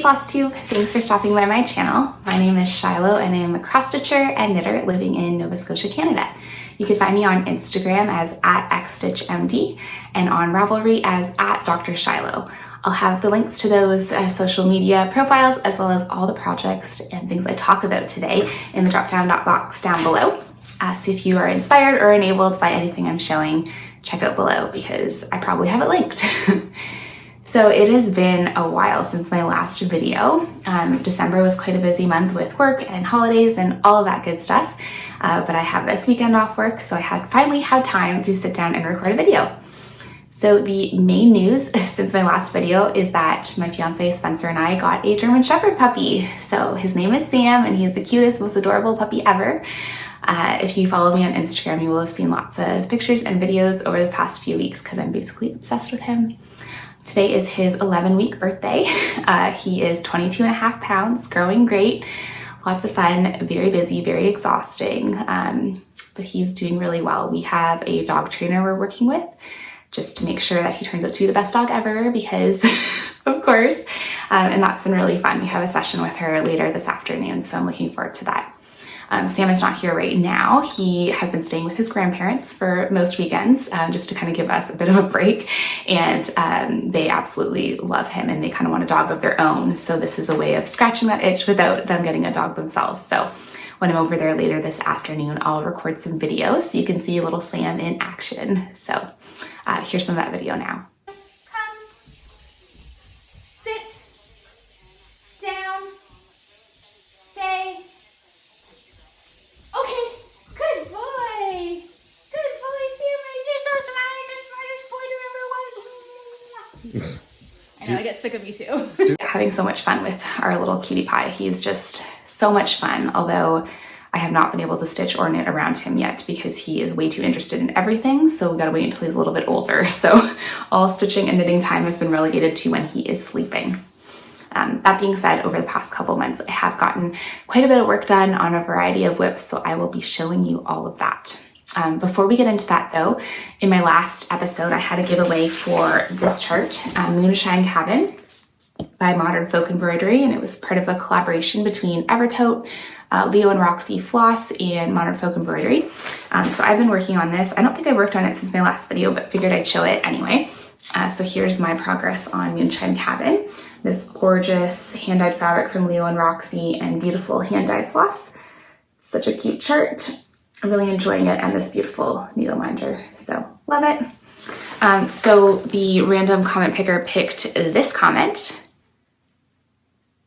Flosstube, thanks for stopping by my channel. My name is Shiloh and I am a cross stitcher and knitter living in Nova Scotia, Canada. You can find me on Instagram as @Xstitchmd and on Ravelry as @Dr. Shiloh. I'll have the links to those social media profiles as well as all the projects and things I talk about today in the drop-down box down below. So if you are inspired or enabled by anything I'm showing, check out below because I probably have it linked. So it has been a while since my last video. December was quite a busy month with work and holidays and all of that good stuff. But I have this weekend off work, so I finally had time to sit down and record a video. So the main news since my last video is that my fiance Spencer and I got a German Shepherd puppy. So his name is Sam and he's the cutest, most adorable puppy ever. If you follow me on Instagram, you will have seen lots of pictures and videos over the past few weeks because I'm basically obsessed with him. Today is his 11-week birthday. He is 22.5 pounds, growing great, lots of fun, very busy, very exhausting, but he's doing really well. We have a dog trainer we're working with just to make sure that he turns out to be the best dog ever because of course, and that's been really fun. We have a session with her later this afternoon, so I'm looking forward to that. Sam is not here right now. He has been staying with his grandparents for most weekends just to kind of give us a bit of a break, and they absolutely love him and they kind of want a dog of their own. So this is a way of scratching that itch without them getting a dog themselves. So when I'm over there later this afternoon, I'll record some videos so you can see a little Sam in action. So here's some of that video now. I know, I get sick of you too. Having so much fun with our little cutie pie. He's just so much fun, although I have not been able to stitch or knit around him yet because he is way too interested in everything, so we gotta wait until he's a little bit older. So all stitching and knitting time has been relegated to when he is sleeping. That being said, over the past couple months, I have gotten quite a bit of work done on a variety of whips, so I will be showing you all of that. Before we get into that though, in my last episode, I had a giveaway for this chart, Moonshine Cabin by Modern Folk Embroidery, and it was part of a collaboration between Evertote, Leo and Roxy Floss, and Modern Folk Embroidery. So I've been working on this. I don't think I worked on it since my last video, but figured I'd show it anyway. So here's my progress on Moonshine Cabin. This gorgeous hand-dyed fabric from Leo and Roxy and beautiful hand-dyed floss. Such a cute chart. I'm really enjoying it, and this beautiful needle minder, so love it. So the random comment picker picked this comment.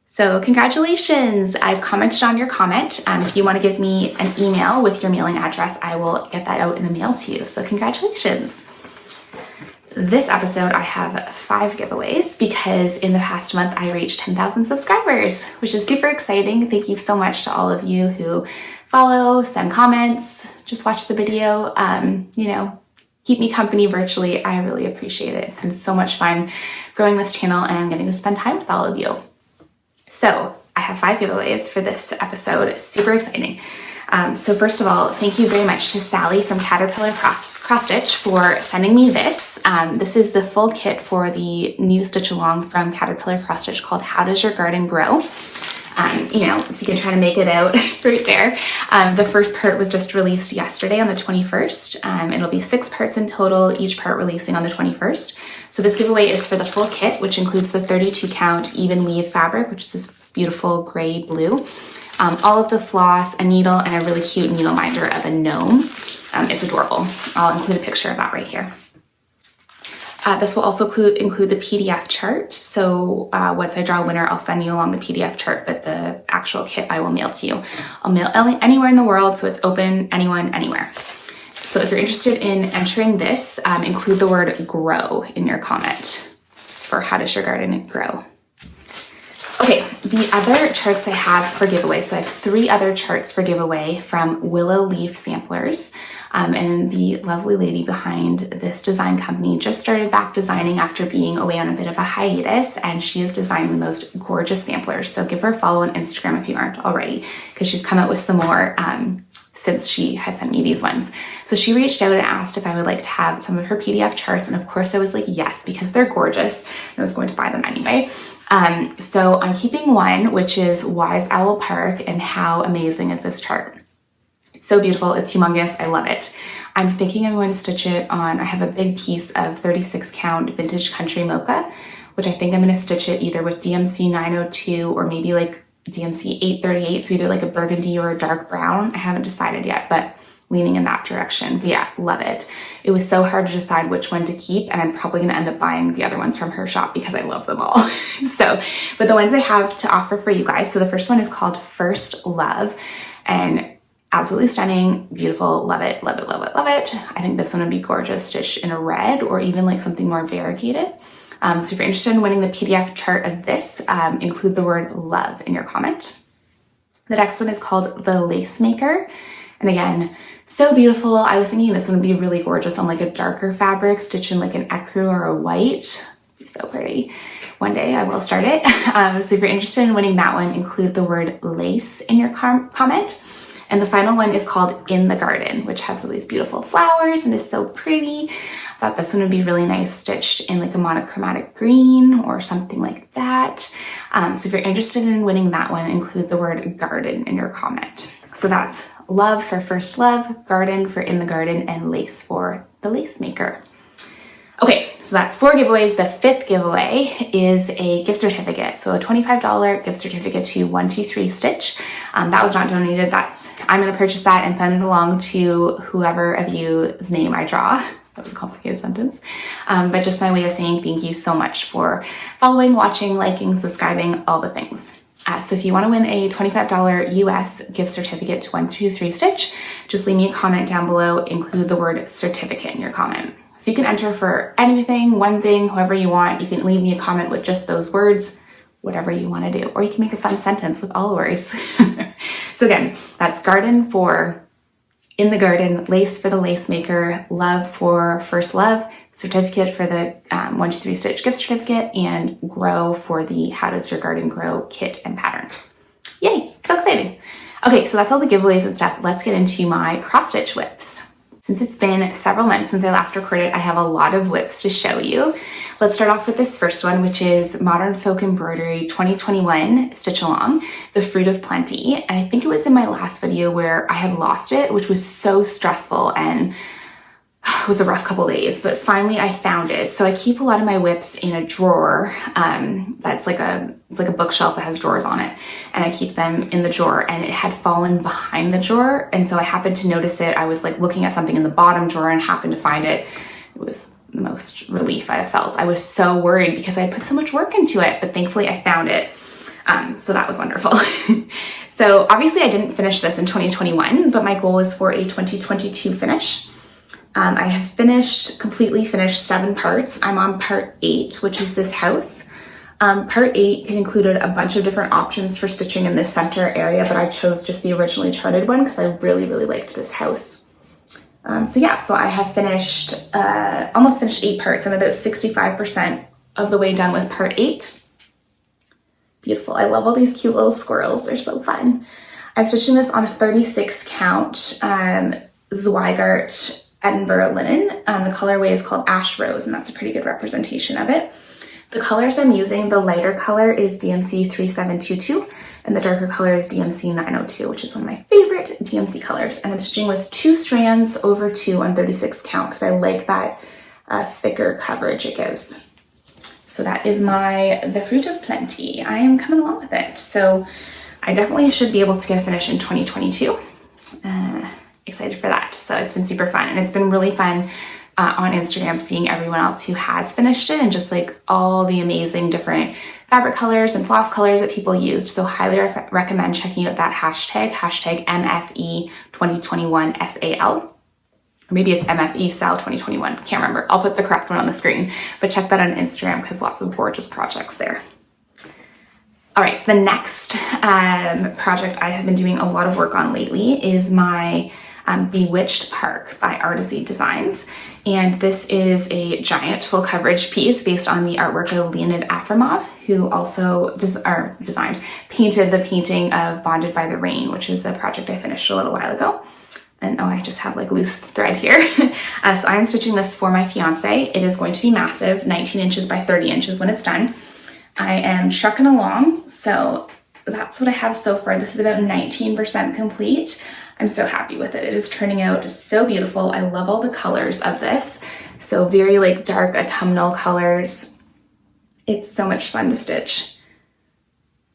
So congratulations, I've commented on your comment. If you want to give me an email with your mailing address, I will get that out in the mail to you, so congratulations. This episode, I have 5 giveaways because in the past month, I reached 10,000 subscribers, which is super exciting. Thank you so much to all of you who follow, send comments, just watch the video, you know, keep me company virtually. I really appreciate it. It's been so much fun growing this channel and getting to spend time with all of you. So I have 5 giveaways for this episode. Super exciting. So first of all, thank you very much to Sally from Caterpillar Cross Stitch for sending me this. This is the full kit for the new stitch along from Caterpillar Cross Stitch called How Does Your Garden Grow? You know, if you can try to make it out right there. The first part was just released yesterday on the 21st. It'll be 6 parts in total, each part releasing on the 21st. So this giveaway is for the full kit, which includes the 32 count even weave fabric, which is this beautiful gray blue. All of the floss, a needle, and a really cute needle minder of a gnome. It's adorable. I'll include a picture of that right here. This will also include the PDF chart. So once I draw a winner, I'll send you along the PDF chart, but the actual kit I will mail to you. I'll mail anywhere in the world, so it's open, anyone, anywhere. So if you're interested in entering this, include the word grow in your comment for How Does Your Garden Grow? Okay, the other charts I have for giveaway, so I have 3 other charts for giveaway from Willow Leaf Samplers. And the lovely lady behind this design company just started back designing after being away on a bit of a hiatus, and she is designing the most gorgeous samplers. So give her a follow on Instagram if you aren't already, because she's come out with some more since she has sent me these ones. So she reached out and asked if I would like to have some of her PDF charts. And of course I was like, yes, because they're gorgeous. And I was going to buy them anyway. So I'm keeping one, which is Wise Owl Park. And how amazing is this chart? It's so beautiful. It's humongous. I love it. I'm thinking I'm going to stitch it on, I have a big piece of 36 count vintage country mocha, which I think I'm going to stitch it either with DMC 902 or maybe like DMC 838. So either like a burgundy or a dark brown. I haven't decided yet, but leaning in that direction. But yeah, love it. It was so hard to decide which one to keep, and I'm probably going to end up buying the other ones from her shop because I love them all. So, but the ones I have to offer for you guys. So the first one is called First Love, and absolutely stunning, beautiful, love it, love it, love it, love it. I think this one would be gorgeous stitched in a red or even like something more variegated. So if you're interested in winning the PDF chart of this, include the word love in your comment. The next one is called The Lace Maker. And again, so beautiful. I was thinking this one would be really gorgeous on like a darker fabric, stitched in like an ecru or a white. It'd be so pretty. One day I will start it. So if you're interested in winning that one, include the word lace in your comment. And the final one is called In the Garden, which has all these beautiful flowers and is so pretty. I thought this one would be really nice stitched in like a monochromatic green or something like that. So if you're interested in winning that one, include the word garden in your comment. So that's love for First Love, garden for In the Garden, and lace for The Lace Maker. Okay, so that's 4 giveaways. The 5th giveaway is a gift certificate. So a $25 gift certificate to 123 Stitch. That was not donated. I'm going to purchase that and send it along to whoever of you's name I draw. That was a complicated sentence. But just my way of saying thank you so much for following, watching, liking, subscribing, all the things. So if you want to win a $25 US gift certificate to 123 Stitch, just leave me a comment down below, include the word certificate in your comment. So you can enter for anything, one thing, however you want. You can leave me a comment with just those words, whatever you want to do, or you can make a fun sentence with all the words. So again, that's garden for In the Garden, lace for The Lace Maker, love for First Love, certificate for the 123 Stitch gift certificate, and grow for the How Does Your Garden Grow kit and pattern. Yay, so exciting. Okay, so that's all the giveaways and stuff. Let's get into my cross stitch whips. Since it's been several months since I last recorded, I have a lot of whips to show you. Let's start off with this first one, which is Modern Folk Embroidery 2021 Stitch Along, the Fruit of Plenty. And I think it was in my last video where I had lost it, which was so stressful and it was a rough couple days, but finally I found it. So I keep a lot of my whips in a drawer that's like it's like a bookshelf that has drawers on it, and I keep them in the drawer, and it had fallen behind the drawer, and so I happened to notice it. I was like looking at something in the bottom drawer and happened to find it. It was the most relief I have felt. I was so worried because I put so much work into it, but thankfully I found it. So that was wonderful. So obviously I didn't finish this in 2021, but my goal is for a 2022 finish. I have completely finished 7 parts. I'm on part 8, which is this house. Part 8 included a bunch of different options for stitching in this center area, but I chose just the originally charted one because I really, really liked this house. So yeah, so I have finished, almost finished 8 parts. I'm about 65% of the way done with part 8. Beautiful. I love all these cute little squirrels. They're so fun. I'm stitching this on a 36 count Zweigart Edinburgh linen. The colorway is called Ash Rose, and that's a pretty good representation of it. The colors I'm using, the lighter color is DMC 3722, and the darker color is DMC 902, which is one of my favorite DMC colors. And I'm stitching with 2 strands over 2 on 36 count because I like that thicker coverage it gives. So that is the Fruit of Plenty. I am coming along with it. So I definitely should be able to get a finish in 2022. Excited for that. So it's been super fun, and it's been really fun on Instagram seeing everyone else who has finished it and just like all the amazing different fabric colors and floss colors that people used. So highly recommend checking out that hashtag MFE 2021 SAL, or maybe it's MFE Sal 2021. Can't remember. I'll put the correct one on the screen, but check that on Instagram because lots of gorgeous projects there. All right, the next project I have been doing a lot of work on lately is my Bewitched Park by Artisy Designs. And this is a giant full coverage piece based on the artwork of Leonid Afromov, who also painted the painting of Bonded by the Rain, which is a project I finished a little while ago. And oh, I just have like loose thread here. So I'm stitching this for my fiance. It is going to be massive, 19 inches by 30 inches when it's done. I am trucking along, so that's what I have so far. This is about 19% complete. I'm so happy with it. It is turning out so beautiful. I love all the colors of this. So very like dark autumnal colors. It's so much fun to stitch.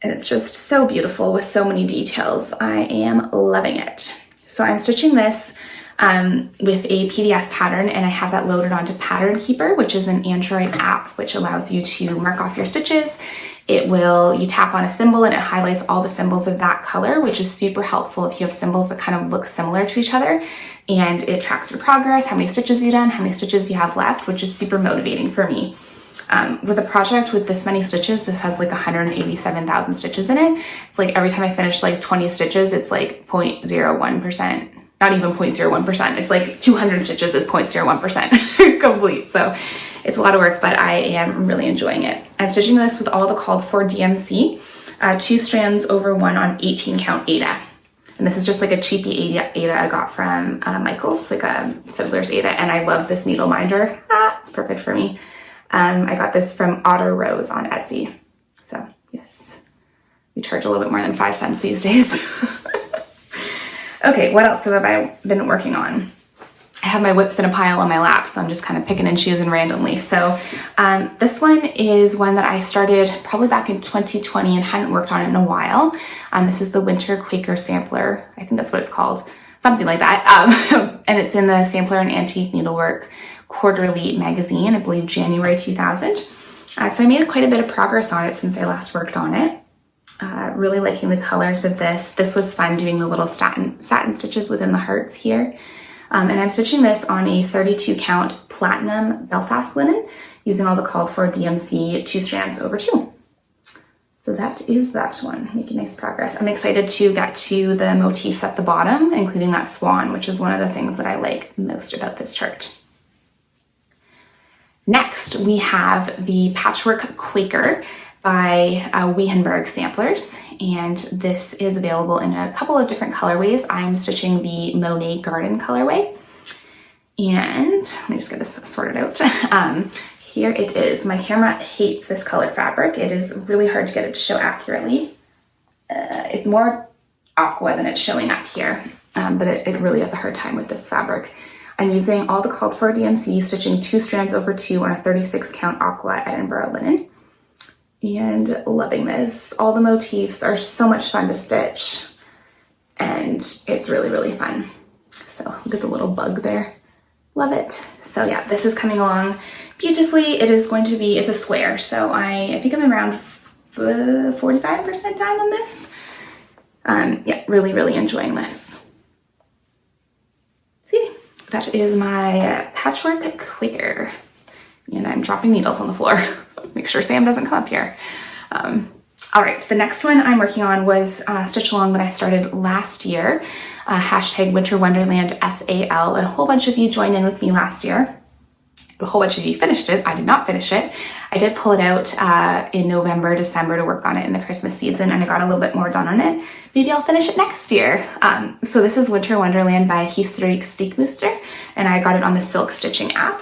And it's just so beautiful with so many details. I am loving it. So I'm stitching this with a PDF pattern, and I have that loaded onto Pattern Keeper, which is an Android app which allows you to mark off your stitches. You tap on a symbol and it highlights all the symbols of that color, which is super helpful if you have symbols that kind of look similar to each other. And it tracks your progress, how many stitches you've done, how many stitches you have left, which is super motivating for me. With a project with this many stitches, this has like 187,000 stitches in it. It's like every time I finish like 20 stitches, it's like 0.01%, not even 0.01%. It's like 200 stitches is 0.01% complete. So it's a lot of work, but I am really enjoying it. I'm stitching this with all the called for DMC, 2 strands over 1 on 18 count Aida. And this is just like a cheapy Aida I got from Michael's, like a Fiddler's Aida. And I love this needle minder. It's perfect for me. I got this from Otter Rose on Etsy. So yes, we charge a little bit more than 5 cents these days. Okay, what else have I been working on? I have my whips in a pile on my lap, so I'm just kind of picking and choosing randomly. So this one is one that I started probably back in 2020 and hadn't worked on it in a while. This is the Winter Quaker Sampler. I think that's what it's called, something like that. And it's in the Sampler and Antique Needlework Quarterly magazine, I believe January 2000. So I made quite a bit of progress on it since I last worked on it. Really liking the colors of this. This was fun doing the little satin stitches within the hearts here. And I'm stitching this on a 32 count platinum Belfast linen using all the called for DMC 2 strands over 2. So that is that one, making nice progress. I'm excited to get to the motifs at the bottom, including that swan, which is one of the things that I like most about this chart. Next, we have the Patchwork Quaker by Wehenberg Samplers, and this is available in a couple of different colorways. I'm stitching the Monet Garden colorway, and let me just get this sorted out. Here it is. My camera hates this colored fabric. It is really hard to get it to show accurately. It's more aqua than it's showing up here, but it really has a hard time with this fabric. I'm using all the called for DMC, stitching 2 strands over 2 on a 36 count aqua Edinburgh linen, and loving this. All the motifs are so much fun to stitch, and it's really, really fun. So look at the little bug there. Love it. So yeah, this is coming along beautifully. It's a square, so I think I'm around 45% done on this. Yeah, really, really enjoying this. See? That is my Patchwork Quaker. And I'm dropping needles on the floor. Make sure Sam doesn't come up here. All right, the next one I'm working on was Stitch Along that I started last year. Hashtag Winter Wonderland SAL. And a whole bunch of you joined in with me last year. A whole bunch of you finished it. I did not finish it. I did pull it out in November, December to work on it in the Christmas season, and I got a little bit more done on it. Maybe I'll finish it next year. So this is Winter Wonderland by Xstitchmd, and I got it on the Silk Stitching app.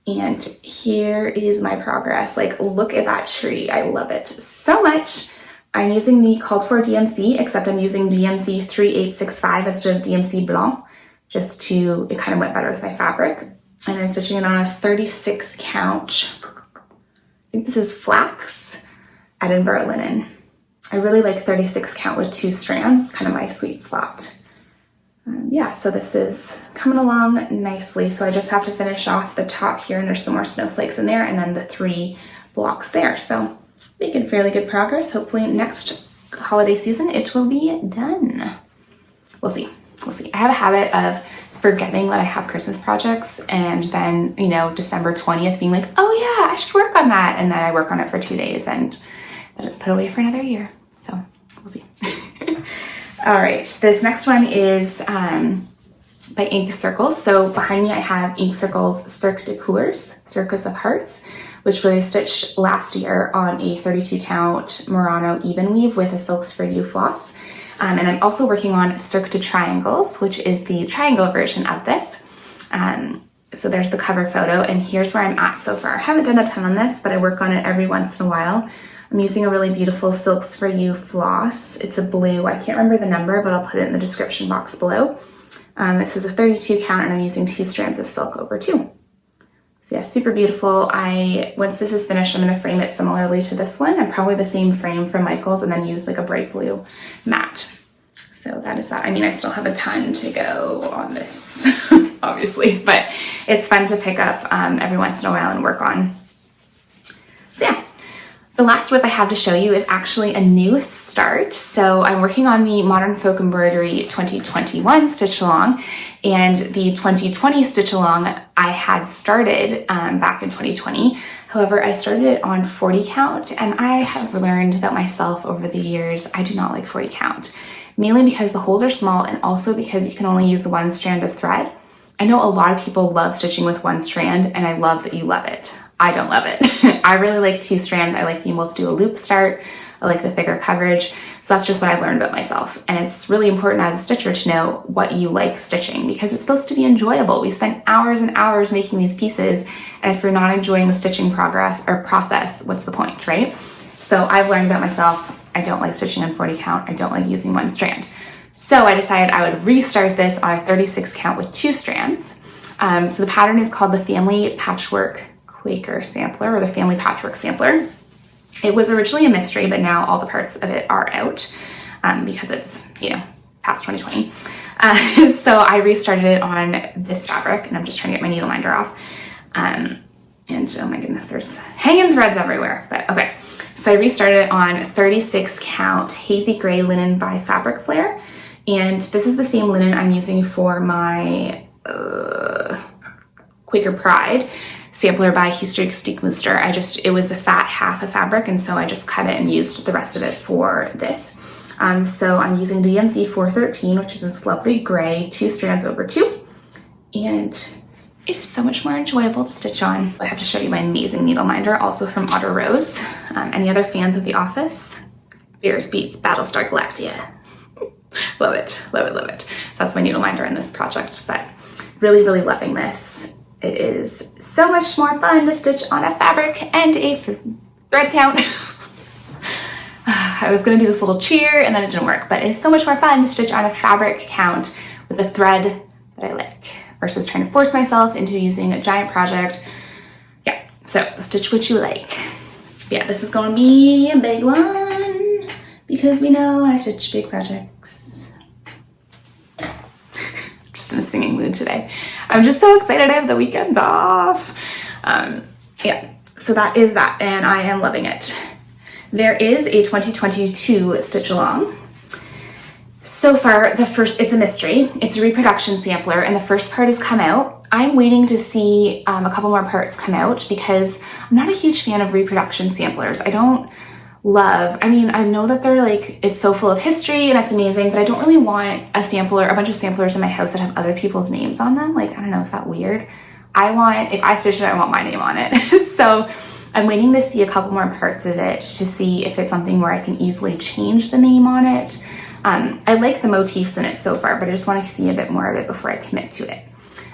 And here is my progress. Like, look at that tree. I love it so much. I'm using the called for DMC, except I'm using DMC 3865 instead of DMC Blanc, it kind of went better with my fabric. And I'm stitching it on a 36 count, I think this is flax Edinburgh linen. I really like 36 count with 2 strands, kind of my sweet spot. Yeah, so this is coming along nicely. So I just have to finish off the top here, and there's some more snowflakes in there, and then the 3 blocks there. So making fairly good progress. Hopefully next holiday season it will be done. We'll see. I have a habit of forgetting that I have Christmas projects, and then, December 20th being like, oh yeah, I should work on that. And then I work on it for 2 days, and then it's put away for another year. So we'll see. All right, this next one is by Ink Circles. So behind me I have Ink Circles Cirque de Couleurs, Circus of Hearts, which was stitched last year on a 32 count Murano even weave with a Silks for You floss. And I'm also working on Cirque de Triangles, which is the triangle version of this. So there's the cover photo, and here's where I'm at so far. I haven't done a ton on this, but I work on it every once in a while. I'm using a really beautiful Silks for You floss. It's a blue, I can't remember the number, but I'll put it in the description box below. This is a 32 count, and I'm using 2 strands of silk over 2. So yeah, super beautiful. Once this is finished, I'm gonna frame it similarly to this one, and probably the same frame from Michael's, and then use like a bright blue mat. So that is that. I mean, I still have a ton to go on this, obviously, but it's fun to pick up every once in a while and work on. So yeah, the last whip I have to show you is actually a new start. So I'm working on the Modern Folk Embroidery 2021 stitch along, and the 2020 stitch along I had started back in 2020. However, I started it on 40 count, and I have learned about myself over the years, I do not like 40 count. Mainly because the holes are small, and also because you can only use 1 strand of thread. I know a lot of people love stitching with 1 strand, and I love that you love it. I don't love it. I really like 2 strands. I like being able to do a loop start. I like the thicker coverage. So that's just what I've learned about myself. And it's really important as a stitcher to know what you like stitching, because it's supposed to be enjoyable. We spend hours and hours making these pieces, and if you're not enjoying the stitching process, what's the point, right? So I've learned about myself. I don't like stitching on 40 count. I don't like using 1 strand. So I decided I would restart this on a 36 count with 2 strands. So the pattern is called the Family Patchwork Quaker Sampler, or the Family Patchwork Sampler. It was originally a mystery, but now all the parts of it are out because it's, past 2020. So I restarted it on this fabric, and I'm just trying to get my needle minder off. And oh my goodness, there's hanging threads everywhere, but okay. So I restarted it on 36 count Hazy Gray Linen by Fabric Flare. And this is the same linen I'm using for my Quaker Pride sampler by Xstitchmd. It was a fat half of fabric, and so I just cut it and used the rest of it for this. So I'm using DMC 413, which is this lovely gray, 2 strands over 2. And it is so much more enjoyable to stitch on. I have to show you my amazing needle minder, also from Otter Rose. Any other fans of The Office? Bears Beats Battlestar Galactica. Love it, love it, love it. That's my needle minder in this project, but really, really loving this. It is so much more fun to stitch on a fabric and a thread count. I was gonna do this little cheer and then it didn't work, but it's so much more fun to stitch on a fabric count with a thread that I like, versus trying to force myself into using a giant project. Yeah, so stitch what you like. Yeah, this is gonna be a big one because we know I stitch big projects. Just in a singing mood today. I'm just so excited I have the weekend off. Yeah, so that is that, and I am loving it. There is a 2022 stitch along. So far, it's a mystery. It's a reproduction sampler, and the first part has come out. I'm waiting to see a couple more parts come out because I'm not a huge fan of reproduction samplers. I know that they're like, it's so full of history and it's amazing, but I don't really want a bunch of samplers in my house that have other people's names on them. Like, I don't know, is that weird? If I stitch it, I want my name on it. So I'm waiting to see a couple more parts of it to see if it's something where I can easily change the name on it. I like the motifs in it so far, but I just want to see a bit more of it before I commit to it.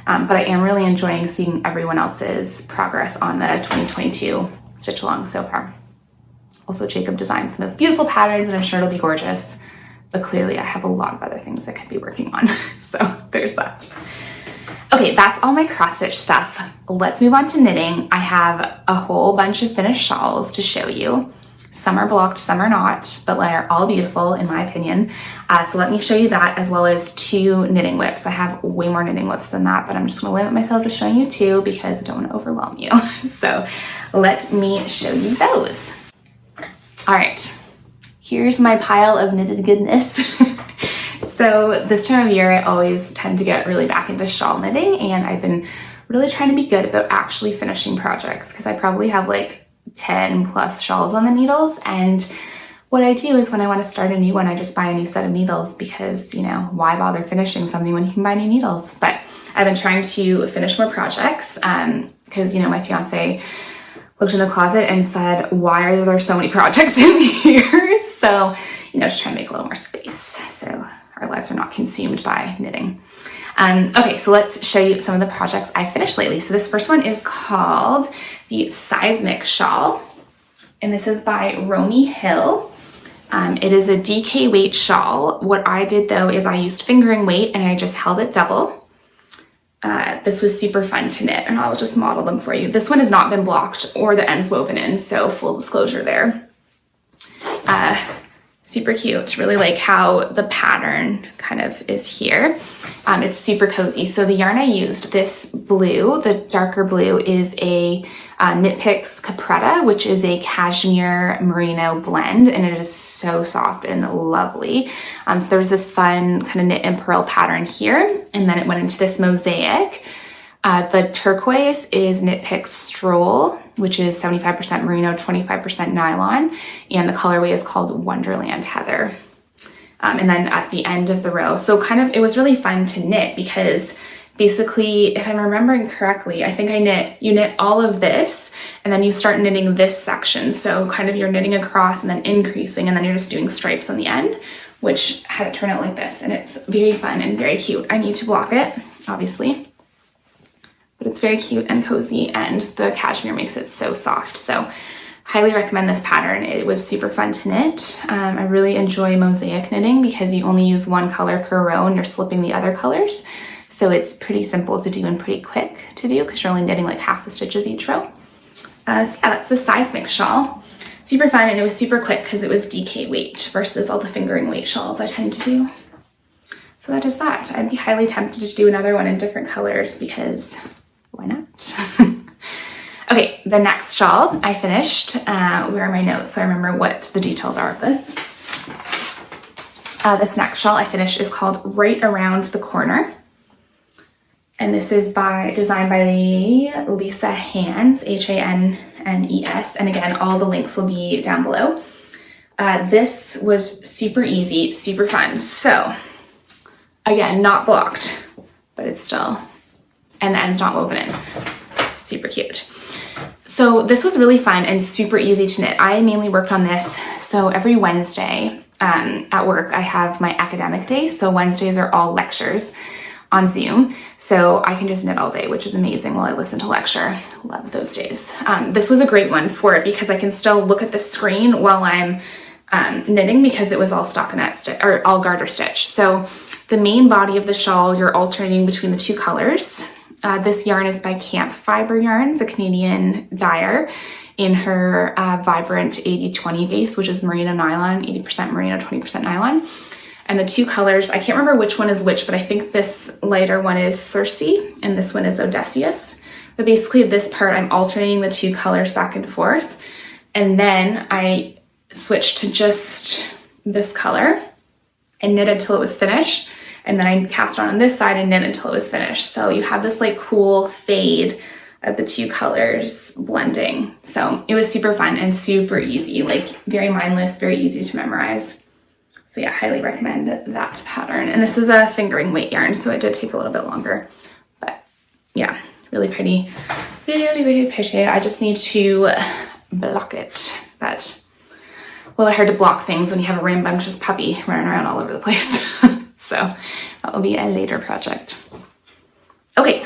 But I am really enjoying seeing everyone else's progress on the 2022 stitch along so far. Also, Jacob designs the most beautiful patterns, and I'm sure it'll be gorgeous. But clearly I have a lot of other things I could be working on. So there's that. Okay, that's all my cross stitch stuff. Let's move on to knitting. I have a whole bunch of finished shawls to show you. Some are blocked, some are not, but they're all beautiful in my opinion. So let me show you that, as well as 2 knitting whips. I have way more knitting whips than that, but I'm just gonna limit myself to showing you 2 because I don't wanna overwhelm you. So let me show you those. All right, here's my pile of knitted goodness. So this time of year, I always tend to get really back into shawl knitting, and I've been really trying to be good about actually finishing projects because I probably have like 10 plus shawls on the needles, and what I do is when I want to start a new one, I just buy a new set of needles because, you know, why bother finishing something when you can buy new needles? But I've been trying to finish more projects because, you know, my fiance looked in the closet and said, why are there so many projects in here? So, you know, just trying to make a little more space so our lives are not consumed by knitting. Okay, so let's show you some of the projects I finished lately. So this first one is called the Seismic Shawl, and this is by Romy Hill. It is a DK weight shawl. What I did though is I used fingering weight and I just held it double. This was super fun to knit, and I'll just model them for you. This one has not been blocked or the ends woven in, so full disclosure there. Super cute. Really like how the pattern kind of is here. It's super cozy. So the yarn I used, this blue, the darker blue, is a Knit Picks Capretta, which is a cashmere merino blend, and it is so soft and lovely. So there was this fun kind of knit and purl pattern here, and then it went into this mosaic. The turquoise is Knit Picks Stroll, which is 75% merino, 25% nylon, and the colorway is called Wonderland Heather. And then at the end of the row, so kind of, it was really fun to knit because basically, if I'm remembering correctly, I think you knit all of this and then you start knitting this section. So kind of you're knitting across and then increasing, and then you're just doing stripes on the end, which had it turn out like this. And it's very fun and very cute. I need to block it, obviously, but it's very cute and cozy, and the cashmere makes it so soft. So highly recommend this pattern. It was super fun to knit. I really enjoy mosaic knitting because you only use one color per row and you're slipping the other colors. So it's pretty simple to do and pretty quick to do because you're only knitting like half the stitches each row. So yeah, that's the Seismic Shawl. Super fun, and it was super quick because it was DK weight versus all the fingering weight shawls I tend to do. So that is that. I'd be highly tempted to do another one in different colors because why not? Okay, the next shawl I finished. Where are my notes so I remember what the details are of this? This next shawl I finished is called Right Around the Corner. And this is designed by Lisa Hannes, Hannes. And again, all the links will be down below. This was super easy, super fun. So again, not blocked, but it's still, and the end's not woven in. Super cute. So this was really fun and super easy to knit. I mainly worked on this. So every Wednesday at work, I have my academic day. So Wednesdays are all lectures on Zoom. So I can just knit all day, which is amazing while I listen to lecture. Love those days. This was a great one for it because I can still look at the screen while I'm knitting because it was all stockinette stitch or all garter stitch. So the main body of the shawl, you're alternating between the two colors. This yarn is by Camp Fiber Yarns, a Canadian dyer, in her vibrant 80-20 base, which is merino nylon, 80% merino, 20% nylon. And the two colors, I can't remember which one is which, but I think this lighter one is Circe and this one is Odysseus. But basically this part, I'm alternating the two colors back and forth. And then I switched to just this color and knit until it was finished. And then I cast on this side and knit until it was finished. So you have this like cool fade of the two colors blending. So it was super fun and super easy, like very mindless, very easy to memorize. So yeah, highly recommend that pattern. And this is a fingering weight yarn, so it did take a little bit longer. But yeah, really pretty, really, really pretty. I just need to block it. But a little hard to block things when you have a rambunctious puppy running around all over the place. So that will be a later project. Okay,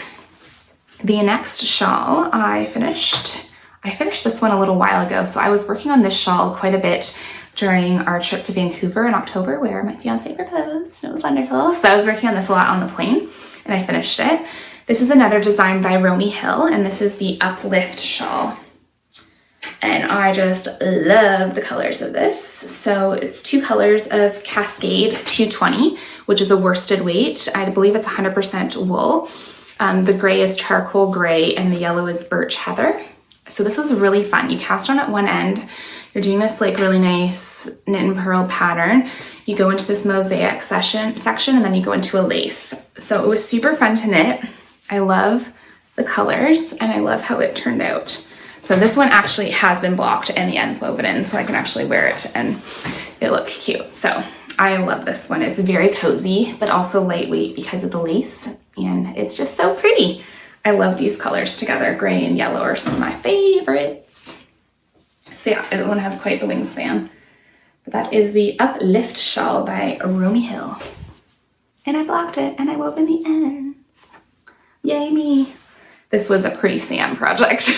the next shawl I finished this one a little while ago. So I was working on this shawl quite a bit during our trip to Vancouver in October, where my fiance proposed. It was wonderful. So I was working on this a lot on the plane, and I finished it. This is another design by Romy Hill, and this is the Uplift Shawl. And I just love the colors of this. So it's two colors of Cascade 220, which is a worsted weight. I believe it's 100% wool. The gray is charcoal gray, and the yellow is birch heather. So this was really fun. You cast on at one end. You're doing this like really nice knit and purl pattern. You go into this mosaic section, and then you go into a lace. So it was super fun to knit. I love the colors and I love how it turned out. So this one actually has been blocked and the ends woven in, so I can actually wear it and it look cute. So I love this one. It's very cozy, but also lightweight because of the lace, and it's just so pretty. I love these colors together. Gray and yellow are some of my favorites. So yeah, this one has quite the wingspan. But that is the Uplift Shawl by Romy Hill. And I blocked it and I wove in the ends. Yay me. This was a pretty Sam project.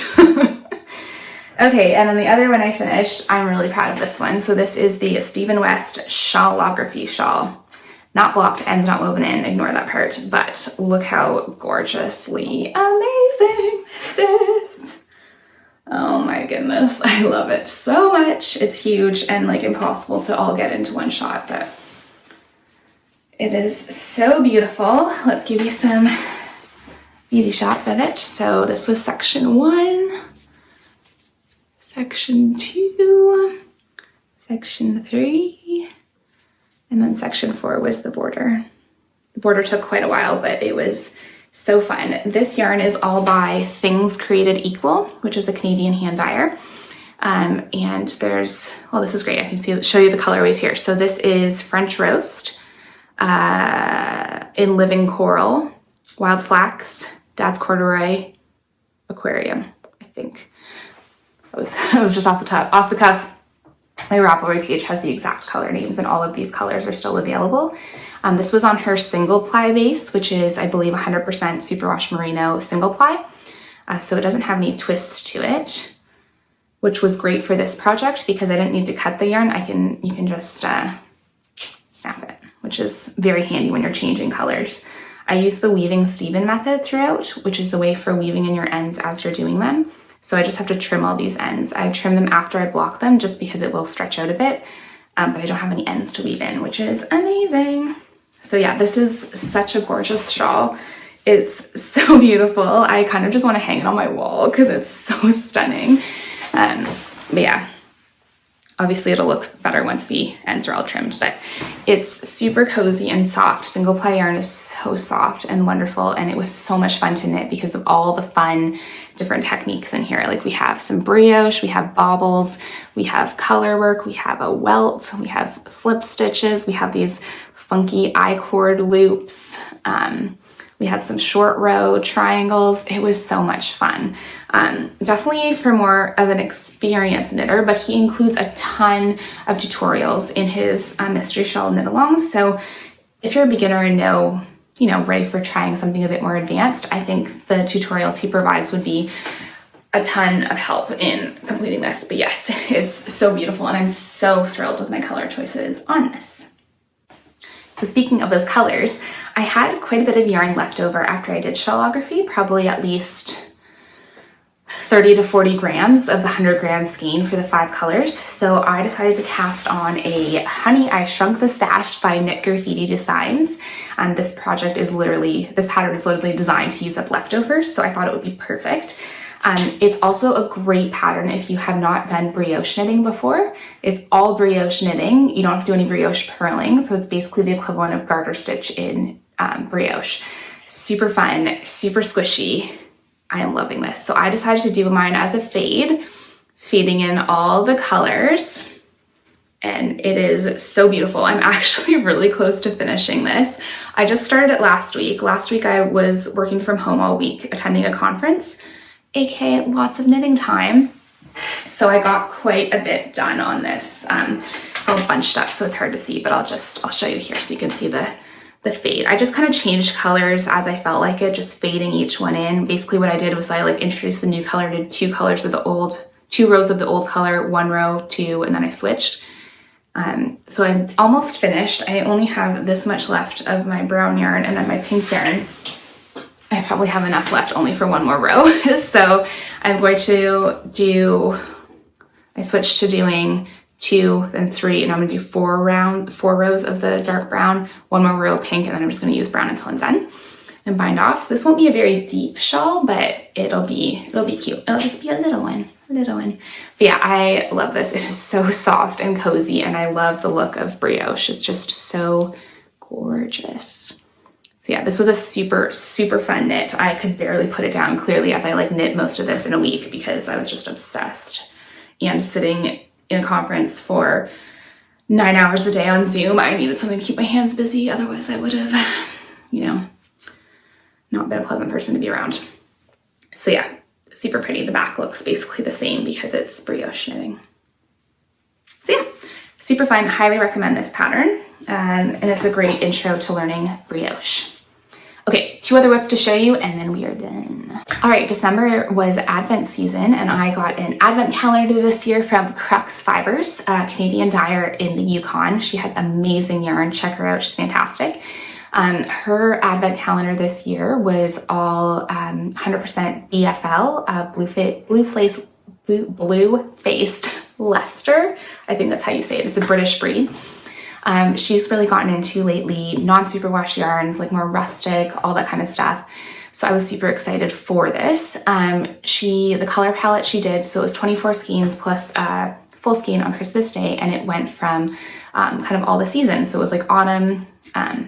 Okay, and then the other one I finished, I'm really proud of this one. So this is the Stephen West Shawlography shawl. Not blocked, ends not woven in, ignore that part, but look how gorgeously amazing this is. Oh my goodness, I love it so much. It's huge and like impossible to all get into one shot, but it is so beautiful. Let's give you some beauty shots of it. So this was section 1, section 2, section 3, and then section 4 was the border. The border took quite a while, but it was so fun. This yarn is all by Things Created Equal, which is a Canadian hand dyer. And there's, well, this is great. I can show you the colorways here. So this is French Roast, in Living Coral, Wild Flax, Dad's Corduroy, Aquarium, I think. That was just off the cuff. My Ravelry page has the exact color names, and all of these colors are still available. This was on her single ply base, which is, I believe, 100% superwash merino single ply. So it doesn't have any twists to it, which was great for this project because I didn't need to cut the yarn. You can just snap it, which is very handy when you're changing colors. I use the weaving Stephen method throughout, which is the way for weaving in your ends as you're doing them. So I just have to trim all these ends. I trim them after I block them just because it will stretch out a bit, but I don't have any ends to weave in, which is amazing. So yeah, this is such a gorgeous shawl. It's so beautiful. I kind of just want to hang it on my wall because it's so stunning. But yeah, obviously it'll look better once the ends are all trimmed, but it's super cozy and soft. Single ply yarn is so soft and wonderful, and it was so much fun to knit because of all the fun different techniques in here. Like we have some brioche, we have baubles, we have color work, we have a welt, we have slip stitches, we have these funky I-cord loops. We had some short row triangles. It was so much fun. Definitely for more of an experienced knitter, but he includes a ton of tutorials in his mystery shawl knit alongs. So if you're a beginner and ready for trying something a bit more advanced, I think the tutorials he provides would be a ton of help in completing this. But yes, it's so beautiful and I'm so thrilled with my color choices on this. So speaking of those colors, I had quite a bit of yarn left over after I did shawlography, probably at least 30 to 40 grams of the 100 gram skein for the 5 colors. So I decided to cast on a Honey I Shrunk the Stash by Knit Graffiti Designs. And this pattern is literally designed to use up leftovers, so I thought it would be perfect. It's also a great pattern if you have not done brioche knitting before. It's all brioche knitting. You don't have to do any brioche purling, so it's basically the equivalent of garter stitch in brioche. Super fun, super squishy. I am loving this. So I decided to do mine as a fade, fading in all the colors. And it is so beautiful. I'm actually really close to finishing this. I just started it last week. Last week I was working from home all week, attending a conference, aka lots of knitting time. So I got quite a bit done on this. It's all bunched up, so it's hard to see, but I'll show you here so you can see the fade. I just kind of changed colors as I felt like it, just fading each one in. Basically what I did was I introduced the new color, did 2 rows of the old color, 1 row, 2, and then I switched. So I'm almost finished. I only have this much left of my brown yarn and then my pink yarn. I probably have enough left only for 1 more row. So I'm going to I switched to doing 2, then 3, and I'm gonna do 4 rows of the dark brown, 1 more row of pink, and then I'm just gonna use brown until I'm done and bind off. So this won't be a very deep shawl, but it'll be cute. It'll just be a little one. But yeah, I love this. It is so soft and cozy, and I love the look of brioche. It's just so gorgeous. So yeah, this was a super, super fun knit. I could barely put it down clearly as I like knit most of this in a week because I was just obsessed. And sitting in a conference for 9 hours a day on Zoom, I needed something to keep my hands busy. Otherwise I would have, you know, not been a pleasant person to be around. So yeah, super pretty. The back looks basically the same because it's brioche knitting. So yeah, super fun. Highly recommend this pattern. And it's a great intro to learning brioche. Okay, 2 other whips to show you and then we are done. All right, December was Advent season and I got an Advent calendar this year from Crux Fibers, a Canadian dyer in the Yukon. She has amazing yarn. Check her out, she's fantastic. Her Advent calendar this year was all 100% BFL, blue-faced Leicester. I think that's how you say it. It's a British breed. She's really gotten into lately non-superwash yarns, like more rustic, all that kind of stuff. So I was super excited for this. The color palette she did, so it was 24 skeins plus full skein on Christmas Day, and it went from kind of all the seasons. So it was like autumn,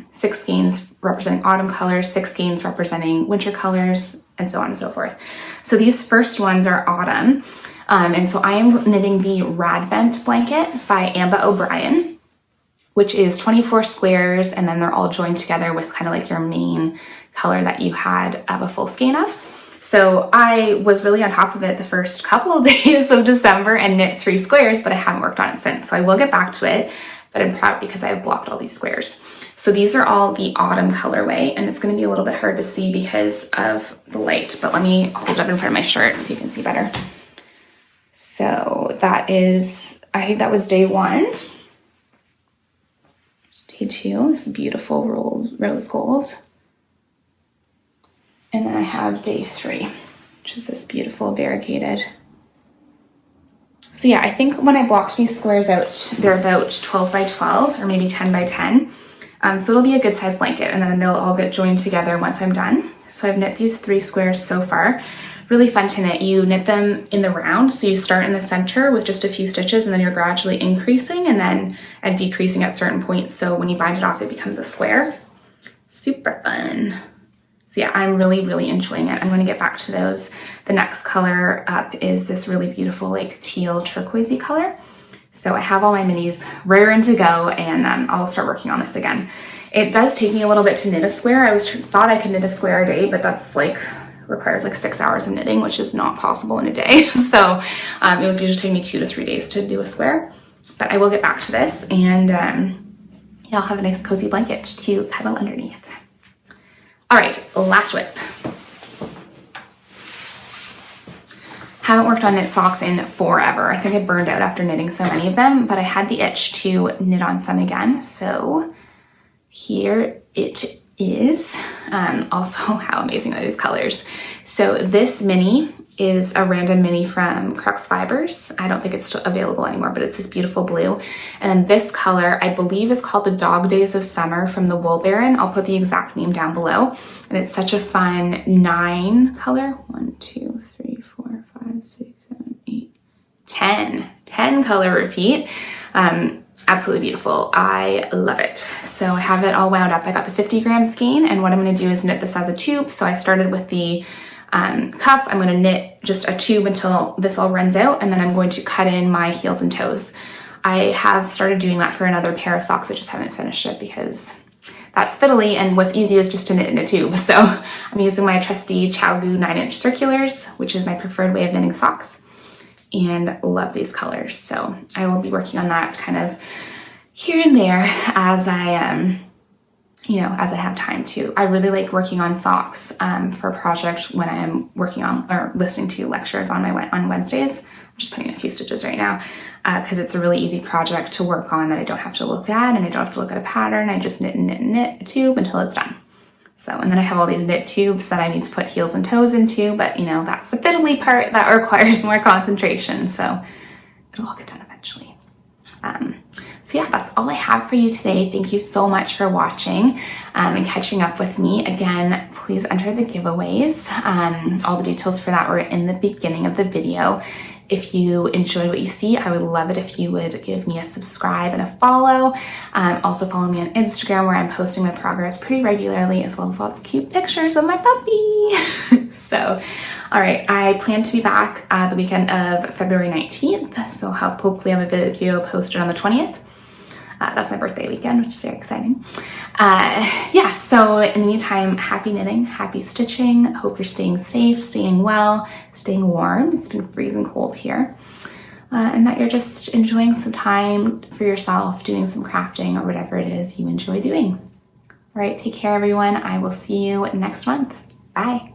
6 skeins representing autumn colors, 6 skeins representing winter colors, and so on and so forth. So these first ones are autumn. And so I am knitting the Radvent blanket by Amba O'Brien, which is 24 squares, and then they're all joined together with kind of like your main color that you had a full skein of. So I was really on top of it the first couple of days of December and knit 3 squares, but I haven't worked on it since. So I will get back to it, but I'm proud because I've blocked all these squares. So these are all the autumn colorway, and it's going to be a little bit hard to see because of the light, but let me hold it up in front of my shirt so you can see better. So that is, I think that was day 1. Day 2 is beautiful rose gold. And then I have day 3, which is this beautiful variegated. So yeah, I think when I blocked these squares out, they're about 12 by 12 or maybe 10 by 10. So it'll be a good size blanket, and then they'll all get joined together once I'm done. So I've knit these 3 squares so far. Really fun to knit. You knit them in the round. So you start in the center with just a few stitches, and then you're gradually increasing and decreasing at certain points. So when you bind it off, it becomes a square. Super fun. So yeah, I'm really, really enjoying it. I'm going to get back to those. The next color up is this really beautiful like teal turquoisey color. So I have all my minis raring to go, and I'll start working on this again. It does take me a little bit to knit a square. I thought I could knit a square a day, but that's like requires like 6 hours of knitting, which is not possible in a day. So it was usually take me 2 to 3 days to do a square, but I will get back to this, and yeah, I'll have a nice cozy blanket to cuddle underneath. All right, last whip. Haven't worked on knit socks in forever. I think I burned out after knitting so many of them, but I had the itch to knit on some again. So here it is. Also, how amazing are these colors. So this mini is a random mini from Crux Fibers. I don't think it's still available anymore, but it's this beautiful blue. And then this color, I believe, is called the Dog Days of Summer from the Wool Baron. I'll put the exact name down below. And it's such a fun 9 color. 1, 2, 3, 4, 5, 6, 7, 8, 10 color repeat. Absolutely beautiful. I love it. So I have it all wound up. I got the 50-gram skein, and what I'm going to do is knit this as a tube. So I started with the cuff. I'm going to knit just a tube until this all runs out, and then I'm going to cut in my heels and toes. I have started doing that for another pair of socks. I just haven't finished it because that's fiddly, and what's easy is just to knit in a tube. So I'm using my trusty ChowGoo 9-inch circulars, which is my preferred way of knitting socks, and love these colors. So I will be working on that kind of here and there as I as I have time to. I really like working on socks for a project when I'm working on or listening to lectures on Wednesdays. I'm just putting in a few stitches right now because it's a really easy project to work on that I don't have to look at, and I don't have to look at a pattern. I just knit and knit and knit a tube until it's done. So, and then I have all these knit tubes that I need to put heels and toes into, but that's the fiddly part that requires more concentration. So it'll all get done eventually. So yeah, that's all I have for you today. Thank you so much for watching and catching up with me. Again, please enter the giveaways. All the details for that were in the beginning of the video. If you enjoyed what you see, I would love it if you would give me a subscribe and a follow. Also follow me on Instagram, where I'm posting my progress pretty regularly, as well as lots of cute pictures of my puppy. So, all right, I plan to be back the weekend of February 19th, so hopefully have a video posted on the 20th. That's my birthday weekend, which is very exciting. Yeah, so in the meantime, happy knitting, happy stitching. Hope you're staying safe, staying well, staying warm. It's been freezing cold here. And that you're just enjoying some time for yourself, doing some crafting or whatever it is you enjoy doing. All right, take care, everyone. I will see you next month. Bye.